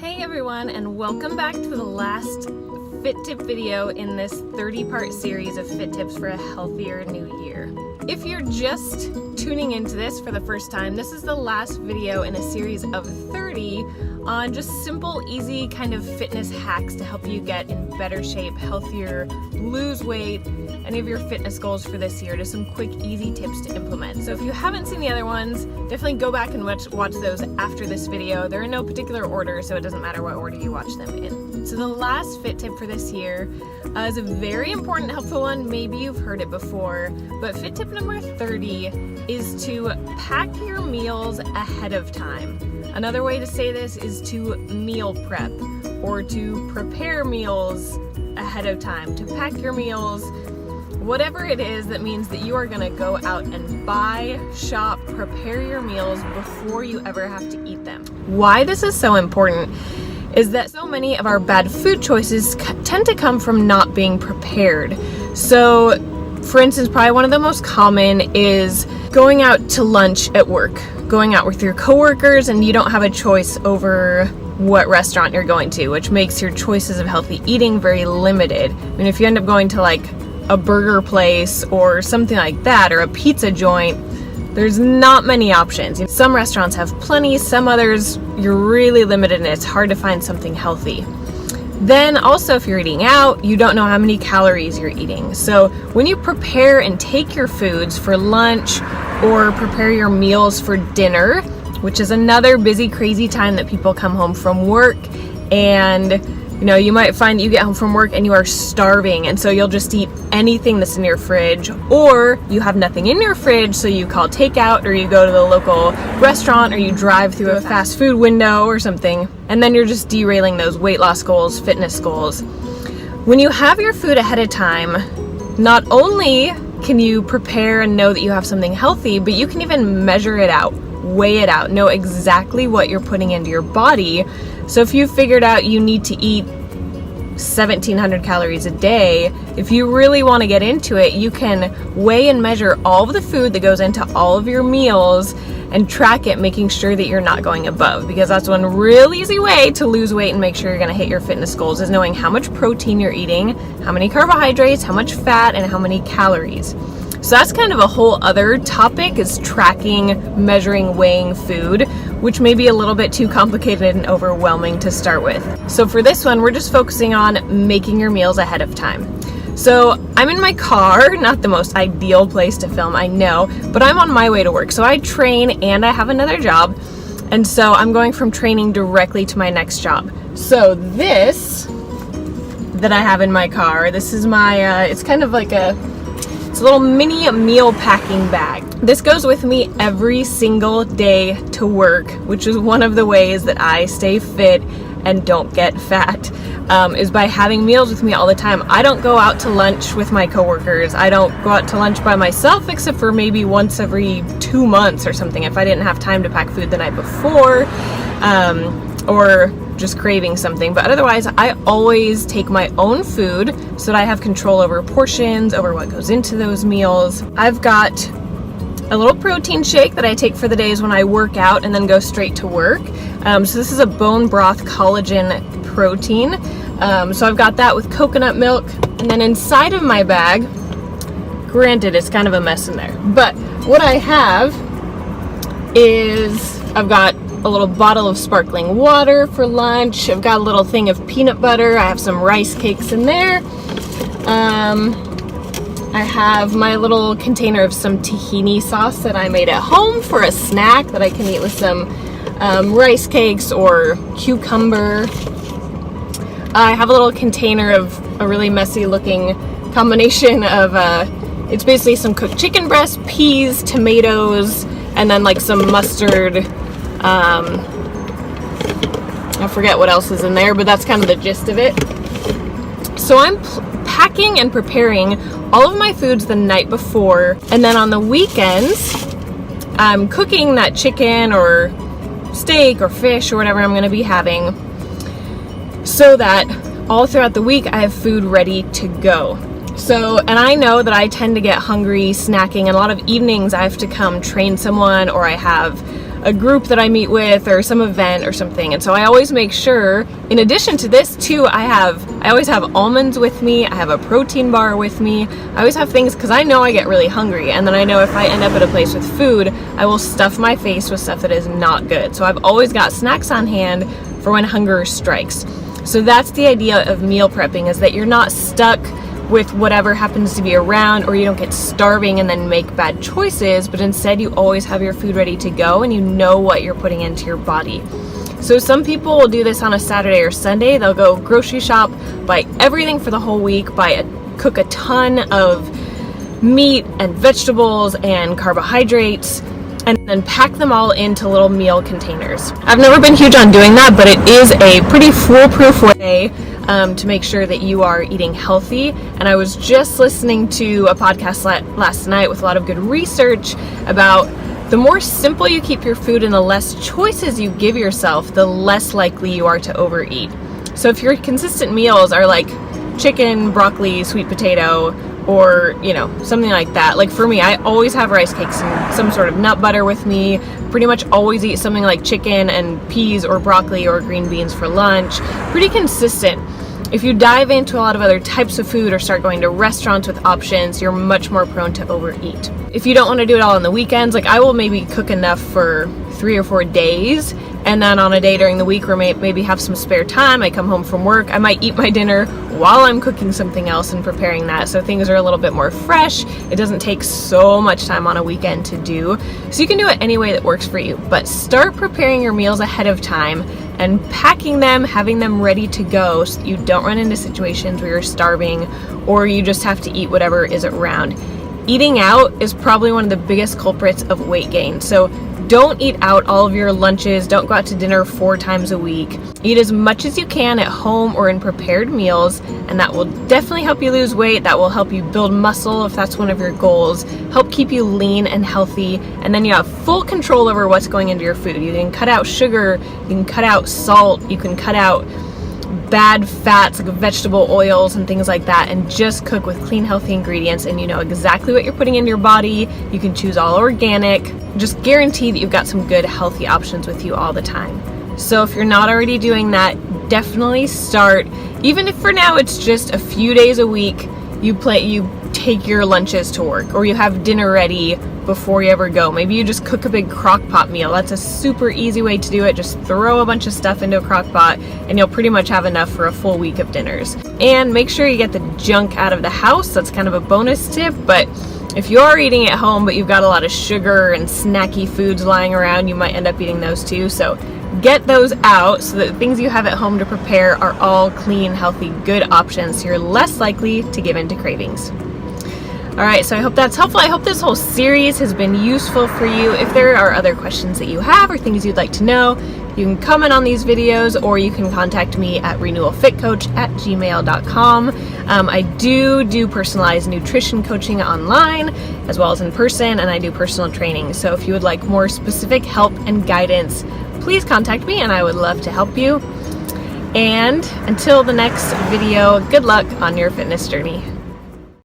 Hey everyone, and welcome back to the last Fit Tip video in this 30-part series of Fit Tips for a healthier new year. If you're just tuning into this for the first time, this is the last video in a series of 30 on just simple, easy kind of fitness hacks to help you get in better shape, healthier, lose weight, any of your fitness goals for this year. Just some quick, easy tips to implement. So if you haven't seen the other ones, definitely go back and watch those after this video. They're in no particular order, so it doesn't matter what order you watch them in. So the last fit tip for this year is a very important, helpful one. Maybe you've heard it before, but fit tip number 30 is to pack your meals ahead of time. Another way to say this is to meal prep or to prepare meals ahead of time, to pack your meals, whatever it is that means that you are going to go out and buy, shop, prepare your meals before you ever have to eat them. Why this is so important is that so many of our bad food choices tend to come from not being prepared. So, for instance, probably one of the most common is going out to lunch at work, going out with your coworkers, and you don't have a choice over what restaurant you're going to, which makes your choices of healthy eating very limited. I mean, if you end up going to like a burger place or something like that, or a pizza joint, there's not many options. Some restaurants have plenty, some others you're really limited and it's hard to find something healthy. Then also, if you're eating out, you don't know how many calories you're eating. So when you prepare and take your foods for lunch or prepare your meals for dinner, which is another busy, crazy time that people come home from work, and you might find that you get home from work and you are starving, and so you'll just eat anything that's in your fridge, or you have nothing in your fridge, so you call takeout, or you go to the local restaurant, or you drive through a fast food window or something, and then you're just derailing those weight loss goals, fitness goals. When you have your food ahead of time, not only can you prepare and know that you have something healthy, but you can even measure it out, weigh it out, know exactly what you're putting into your body. So if you figured out you need to eat 1,700 calories a day, if you really want to get into it, you can weigh and measure all of the food that goes into all of your meals and track it, making sure that you're not going above, because that's one real easy way to lose weight and make sure you're going to hit your fitness goals, is knowing how much protein you're eating, how many carbohydrates, how much fat, and how many calories. So that's kind of a whole other topic, is tracking, measuring, weighing food, which may be a little bit too complicated and overwhelming to start with. So for this one, we're just focusing on making your meals ahead of time. So I'm in my car, not the most ideal place to film, I know, but I'm on my way to work. So I train and I have another job. And so I'm going from training directly to my next job. So this that I have in my car, this is my, it's kind of like it's a little mini meal packing bag. This goes with me every single day to work, which is one of the ways that I stay fit and don't get fat, is by having meals with me all the time. I don't go out to lunch with my coworkers. I don't go out to lunch by myself, except for maybe once every 2 months or something, if I didn't have time to pack food the night before, or just craving something. But otherwise, I always take my own food so that I have control over portions, over what goes into those meals. I've got a little protein shake that I take for the days when I work out and then go straight to work. So this is a bone broth collagen protein. So I've got that with coconut milk. And then inside of my bag, granted it's kind of a mess in there, but what I have is, I've got a little bottle of sparkling water for lunch. I've got a little thing of peanut butter. I have some rice cakes in there. I have my little container of some tahini sauce that I made at home for a snack that I can eat with some rice cakes or cucumber. I have a little container of a really messy looking combination of, it's basically some cooked chicken breast, peas, tomatoes, and then like some mustard. I forget what else is in there, but that's kind of the gist of it. So I'm packing and preparing all of my foods the night before, and then on the weekends, I'm cooking that chicken or steak or fish or whatever I'm going to be having, so that all throughout the week I have food ready to go. So, and I know that I tend to get hungry snacking, and a lot of evenings I have to come train someone, or I have a group that I meet with or some event or something. And so I always make sure, in addition to this too, I always have almonds with me. I have a protein bar with me. I always have things because I know I get really hungry, and then I know if I end up at a place with food, I will stuff my face with stuff that is not good. So I've always got snacks on hand for when hunger strikes. So that's the idea of meal prepping, is that you're not stuck with whatever happens to be around, or you don't get starving and then make bad choices, but instead you always have your food ready to go and you know what you're putting into your body. So some people will do this on a Saturday or Sunday. They'll go grocery shop, buy everything for the whole week, cook a ton of meat and vegetables and carbohydrates, and then pack them all into little meal containers. I've never been huge on doing that, but it is a pretty foolproof way to make sure that you are eating healthy. And I was just listening to a podcast last night with a lot of good research about the more simple you keep your food and the less choices you give yourself, the less likely you are to overeat. So if your consistent meals are like chicken, broccoli, sweet potato, or something like that. Like for me, I always have rice cakes and some sort of nut butter with me. Pretty much always eat something like chicken and peas or broccoli or green beans for lunch. Pretty consistent. If you dive into a lot of other types of food or start going to restaurants with options, you're much more prone to overeat. If you don't want to do it all on the weekends, like I will maybe cook enough for 3 or 4 days, and then on a day during the week where maybe have some spare time, I come home from work, I might eat my dinner while I'm cooking something else and preparing that, so things are a little bit more fresh. It doesn't take so much time on a weekend to do, so you can do it any way that works for you. But start preparing your meals ahead of time and packing them, having them ready to go so that you don't run into situations where you're starving or you just have to eat whatever is around. Eating out is probably one of the biggest culprits of weight gain. So don't eat out all of your lunches. Don't go out to dinner 4 times a week. Eat as much as you can at home or in prepared meals, and that will definitely help you lose weight. That will help you build muscle if that's one of your goals, help keep you lean and healthy, and then you have full control over what's going into your food. You can cut out sugar, you can cut out salt, you can cut out bad fats like vegetable oils and things like that, and just cook with clean, healthy ingredients, and you know exactly what you're putting in your body. You can choose all organic. Just guarantee that you've got some good, healthy options with you all the time. So if you're not already doing that, definitely start. Even if for now it's just a few days a week, you take your lunches to work, or you have dinner ready before you ever go. Maybe you just cook a big crock pot meal. That's a super easy way to do it. Just throw a bunch of stuff into a crock pot and you'll pretty much have enough for a full week of dinners. And make sure you get the junk out of the house. That's kind of a bonus tip, but if you are eating at home but you've got a lot of sugar and snacky foods lying around, you might end up eating those too. So get those out so that the things you have at home to prepare are all clean, healthy, good options, so you're less likely to give in to cravings. Alright, so I hope that's helpful. I hope this whole series has been useful for you. If there are other questions that you have or things you'd like to know, you can comment on these videos, or you can contact me at renewalfitcoach@gmail.com. I do personalized nutrition coaching online as well as in person, and I do personal training. So if you would like more specific help and guidance, please contact me and I would love to help you. And until the next video, good luck on your fitness journey.